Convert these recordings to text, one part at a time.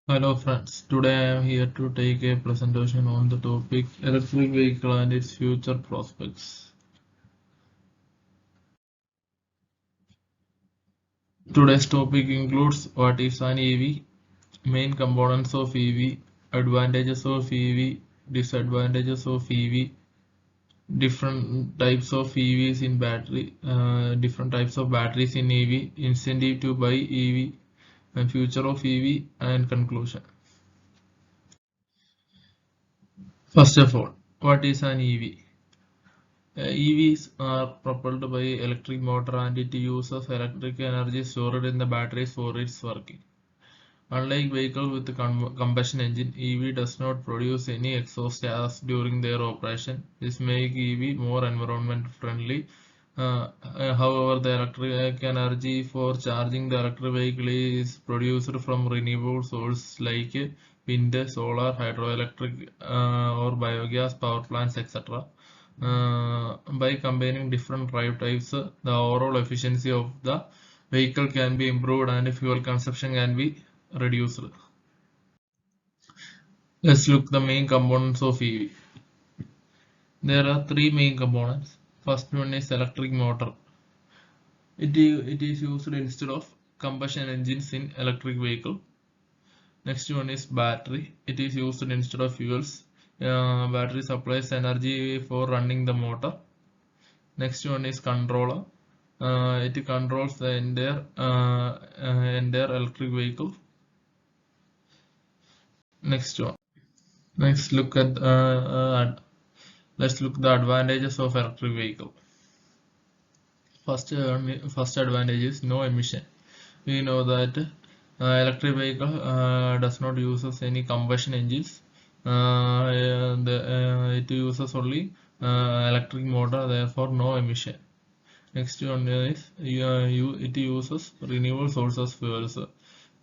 Hello friends, today I am here to take a presentation on the topic electric vehicle and its future prospects. Today's topic includes what is an EV, main components of EV, advantages of EV, disadvantages of EV, different types of EVs in battery, different types of batteries in EV, incentive to buy EV, and future of EV, and conclusion. First of all, what is an EV? EVs are propelled by electric motor and it uses electric energy stored in the batteries for its working. Unlike vehicles with combustion engine, EV does not produce any exhaust gas during their operation. This makes EV more environment friendly. However, the electric energy for charging the electric vehicle is produced from renewable sources like wind, solar, hydroelectric, or biogas power plants, etc. By combining different drive types, the overall efficiency of the vehicle can be improved and fuel consumption can be reduced. Let's look the main components of EV. There are three main components. First one is electric motor. It is used instead of combustion engines in electric vehicle. Next one is battery. It is used instead of fuels. Battery supplies energy for running the motor. Next one is controller. It controls the entire electric vehicle. Next one. Next, let's look the advantages of electric vehicle. First advantage is no emission. We know that electric vehicle does not uses any combustion engines. It uses only electric motor, therefore no emission. Next one is it uses renewable sources fuels.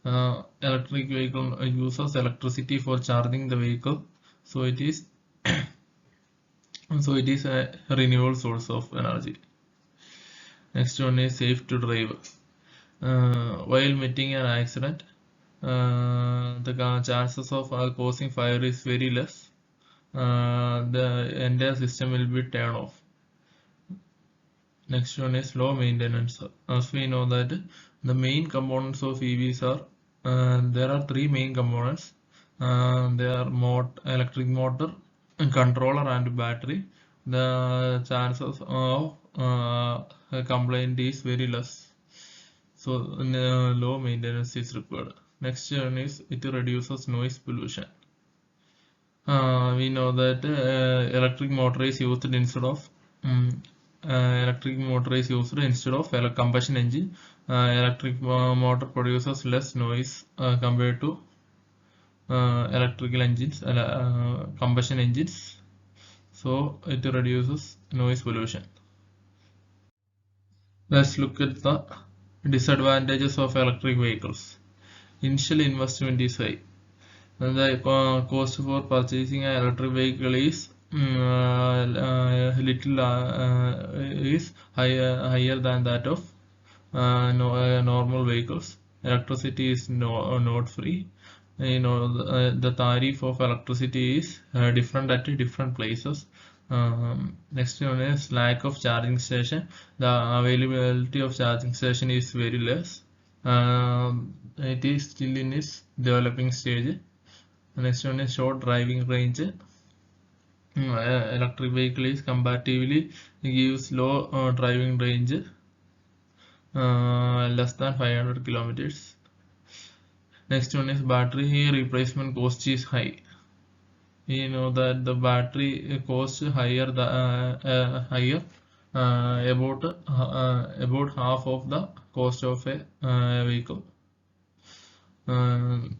Electric vehicle uses electricity for charging the vehicle, so it is a renewable source of energy. Next one is safe to drive. While meeting an accident, the chances of causing fire is very less. The entire system will be turned off. Next one is low maintenance. As we know that the main components of EVs are there are three main components. They are electric motor, controller, and battery. The chances of complaint is very less. So low maintenance is required. Next one is it reduces noise pollution. We know that electric motor is used instead of combustion engine. Electric motor produces less noise compared to combustion engines, so it reduces noise pollution. Let's look at the disadvantages of electric vehicles. Initial investment is high. The cost for purchasing an electric vehicle is higher than that of normal vehicles. Electricity is not free. The tariff of electricity is different at different places. Next one is lack of charging station. The availability of charging station is very less. It is still in its developing stage. Next one is short driving range. Electric vehicle is comparatively gives low driving range, less than 500 kilometers. Next one is battery replacement cost is high. You know that the battery cost higher about half of the cost of a vehicle. From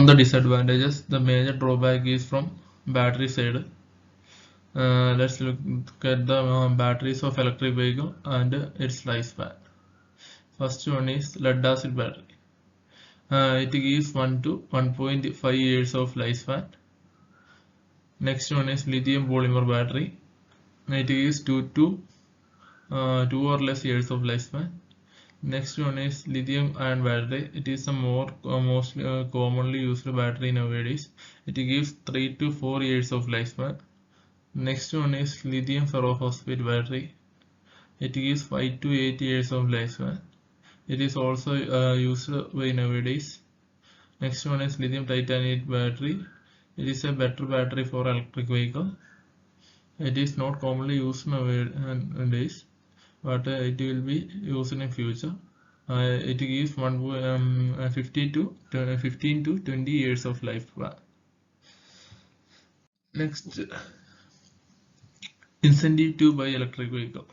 the disadvantages, the major drawback is from battery side. Let's look at the batteries of electric vehicle and its lifespan. First one is lead acid battery. It gives 1 to 1.5 years of lifespan. Next one is lithium polymer battery. It gives 2 or less years of lifespan. Next one is lithium ion battery. It is a most commonly used battery nowadays. It gives 3 to 4 years of lifespan. Next one is lithium ferrophosphate battery. It gives 5 to 8 years of lifespan. It is also used by nowadays. Next one is lithium titanate battery. It is a better battery for electric vehicle. It is not commonly used nowadays, but it will be used in future. It gives 15 to 20 years of life. Next, incentive to buy electric vehicle.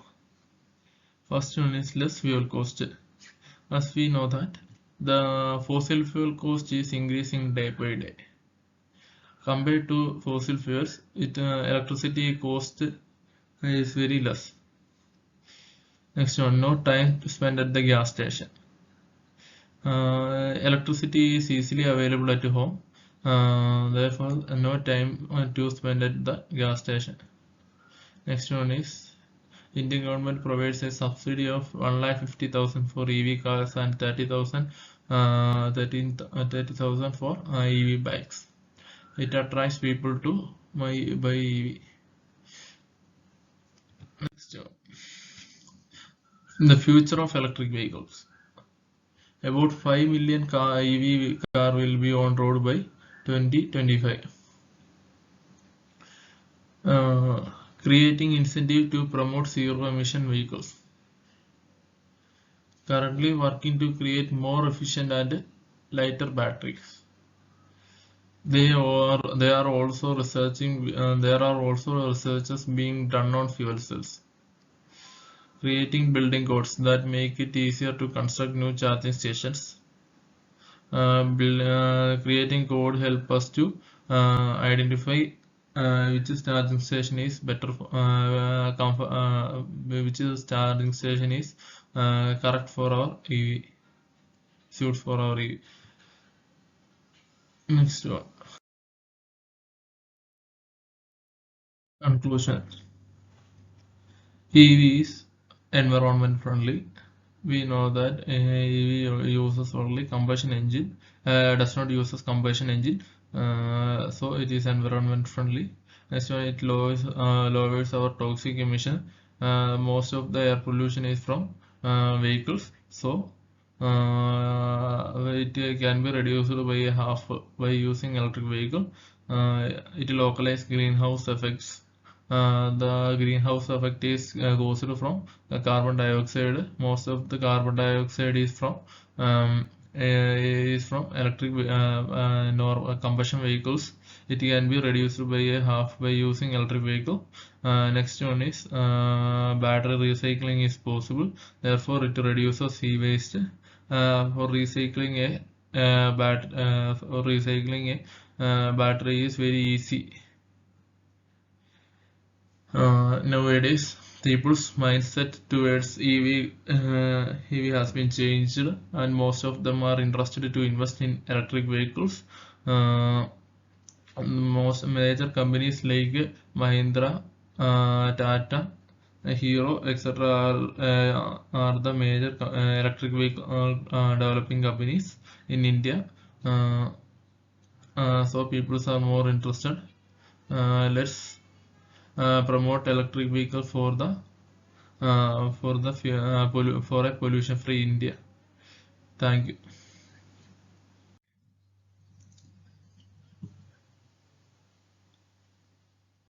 First one is less fuel cost. As we know that the fossil fuel cost is increasing day by day. Compared to fossil fuels, electricity cost is very less. Next one, no time to spend at the gas station. Electricity is easily available at home. Therefore, no time to spend at the gas station. Next one is Indian government provides a subsidy of 1,50,000 for EV cars and 30,000 for EV bikes. It attracts people to buy EV. Next one. The future of electric vehicles. About 5 million EV car will be on road by 2025. Creating incentive to promote zero emission vehicles. Currently working to create more efficient and lighter batteries. There are also researches being done on fuel cells. Creating building codes that make it easier to construct new charging stations. Creating code help us to identify which charging station is better for, which charging station is correct for our EV, suits for our EV. Next one, conclusion. EV is environment friendly. We know that EV uses only combustion engine, does not use combustion engine, so it is environment friendly. Next one, it lowers our toxic emission. Most of the air pollution is from vehicles, so it can be reduced by half by using electric vehicle. It localizes greenhouse effects. The greenhouse effect is caused from the carbon dioxide. Most of the carbon dioxide is from electric combustion vehicles. It can be reduced by a half by using electric vehicle. Next one is battery recycling is possible. Therefore, it reduces e-waste. For recycling a battery is very easy. Nowadays, people's mindset towards EV has been changed, and most of them are interested to invest in electric vehicles. Most major companies like Mahindra, Tata, Hero, etc. Are the major electric vehicle developing companies in India. So people are more interested. Let's promote electric vehicle for a pollution free India. Thank you.